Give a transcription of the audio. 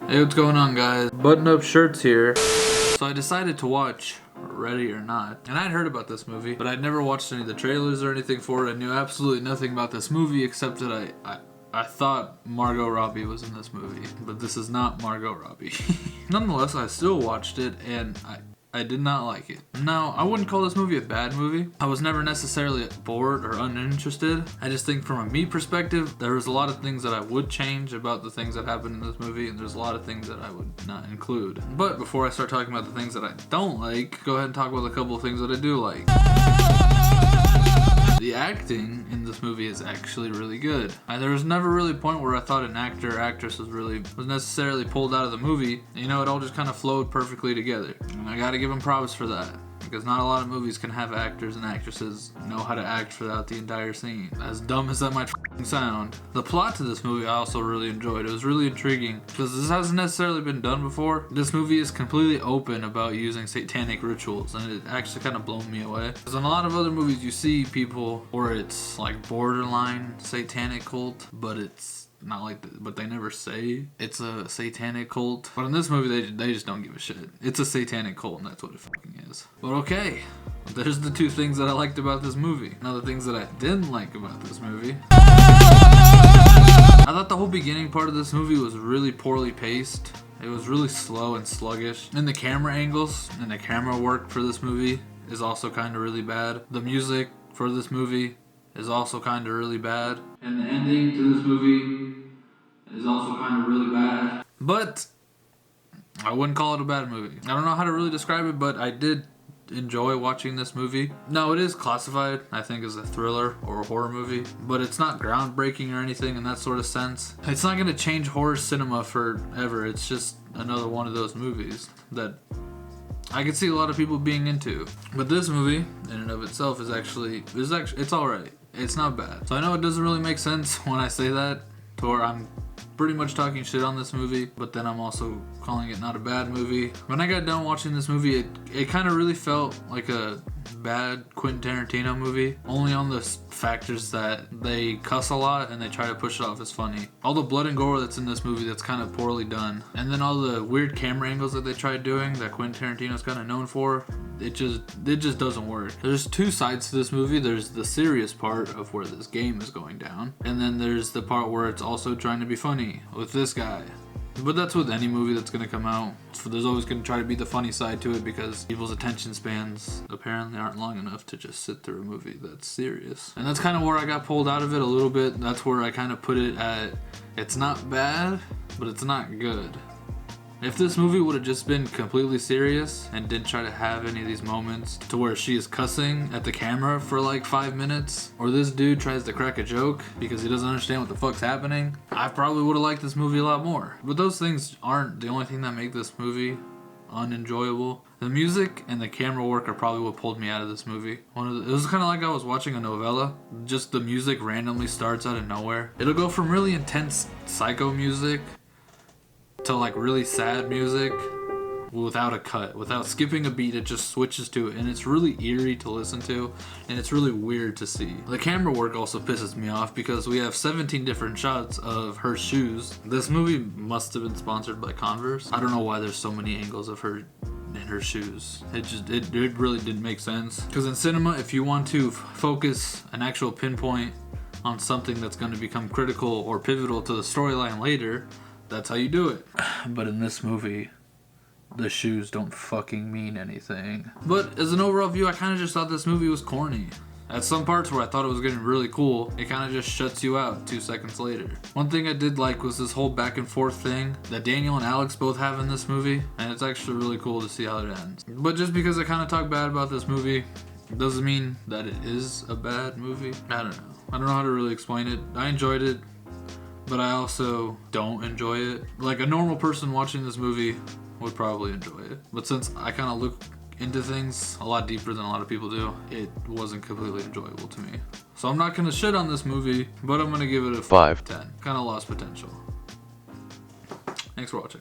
Hey, what's going on, guys? Button-up shirts here. So I decided to watch Ready or Not, and I'd heard about this movie, but I'd never watched any of the trailers or anything for it. I knew absolutely nothing about this movie except that I thought Margot Robbie was in this movie, but this is not Margot Robbie. Nonetheless, I still watched it, and I did not like it. Now, I wouldn't call this movie a bad movie. I was never necessarily bored or uninterested. I just think from a me perspective, there was a lot of things that I would change about the things that happened in this movie, and there's a lot of things that I would not include. But before I start talking about the things that I don't like, go ahead and talk about a couple of things that I do like. The acting in this movie is actually really good. There was never really a point where I thought an actor or actress was necessarily pulled out of the movie. You know, it all just kind of flowed perfectly together. And I gotta give them props for that, because not a lot of movies can have actors and actresses know how to act throughout the entire scene. As dumb as that might sound. The plot to this movie I also really enjoyed. It was really intriguing, because this hasn't necessarily been done before. This movie is completely open about using satanic rituals, and it actually kind of blown me away. Because in a lot of other movies you see people where it's like borderline satanic cult, but it's not like that, but they never say it's a satanic cult. But in this movie, they just don't give a shit. It's a satanic cult, and that's what it fucking is. But okay, there's the two things that I liked about this movie. Now the things that I didn't like about this movie. I thought the whole beginning part of this movie was really poorly paced. It was really slow and sluggish. And the camera angles and the camera work for this movie is also kind of really bad. The music for this movie is also kind of really bad. And the ending to this movie is also kind of really bad. But I wouldn't call it a bad movie. I don't know how to really describe it, but I did enjoy watching this movie. Now, it is classified, I think, as a thriller or a horror movie, but it's not groundbreaking or anything in that sort of sense. It's not going to change horror cinema forever. It's just another one of those movies that I could see a lot of people being into. But this movie, in and of itself, it's alright. It's not bad. So I know it doesn't really make sense when I say that, to where I'm pretty much talking shit on this movie, but then I'm also calling it not a bad movie. When I got done watching this movie, it kind of really felt like a bad Quentin Tarantino movie, only on the factors that they cuss a lot and they try to push it off as funny. All the blood and gore that's in this movie, that's kind of poorly done, and then all the weird camera angles that they tried doing that Quentin Tarantino's kind of known for, it just doesn't work. There's two sides to this movie. There's the serious part of where this game is going down, and then there's the part where it's also trying to be funny with this guy. But that's with any movie that's going to come out. There's always going to try to be the funny side to it, because people's attention spans apparently aren't long enough to just sit through a movie that's serious. And that's kind of where I got pulled out of it a little bit. That's where I kind of put it at, it's not bad, but it's not good. If this movie would have just been completely serious and didn't try to have any of these moments to where she is cussing at the camera for like 5 minutes, or this dude tries to crack a joke because he doesn't understand what the fuck's happening, I probably would have liked this movie a lot more. But those things aren't the only thing that make this movie unenjoyable. The music and the camera work are probably what pulled me out of this movie. It was kind of like I was watching a novella. Just the music randomly starts out of nowhere. It'll go from really intense psycho music to like really sad music without a cut, without skipping a beat. It just switches to it, and it's really eerie to listen to, and it's really weird to see. The camera work also pisses me off, because we have 17 different shots of her shoes. This movie must have been sponsored by Converse. I don't know why there's so many angles of her in her shoes. It really didn't make sense, because in cinema, if you want to focus an actual pinpoint on something that's going to become critical or pivotal to the storyline later, that's how you do it. But in this movie, the shoes don't fucking mean anything. But as an overall view, I kind of just thought this movie was corny. At some parts where I thought it was getting really cool, it kind of just shuts you out 2 seconds later. One thing I did like was this whole back and forth thing that Daniel and Alex both have in this movie, and it's actually really cool to see how it ends. But just because I kind of talk bad about this movie doesn't mean that it is a bad movie. I don't know how to really explain it. I enjoyed it, but I also don't enjoy it. Like a normal person watching this movie would probably enjoy it. But since I kind of look into things a lot deeper than a lot of people do, it wasn't completely enjoyable to me. So I'm not going to shit on this movie, but I'm going to give it a 5/10. Kind of lost potential. Thanks for watching.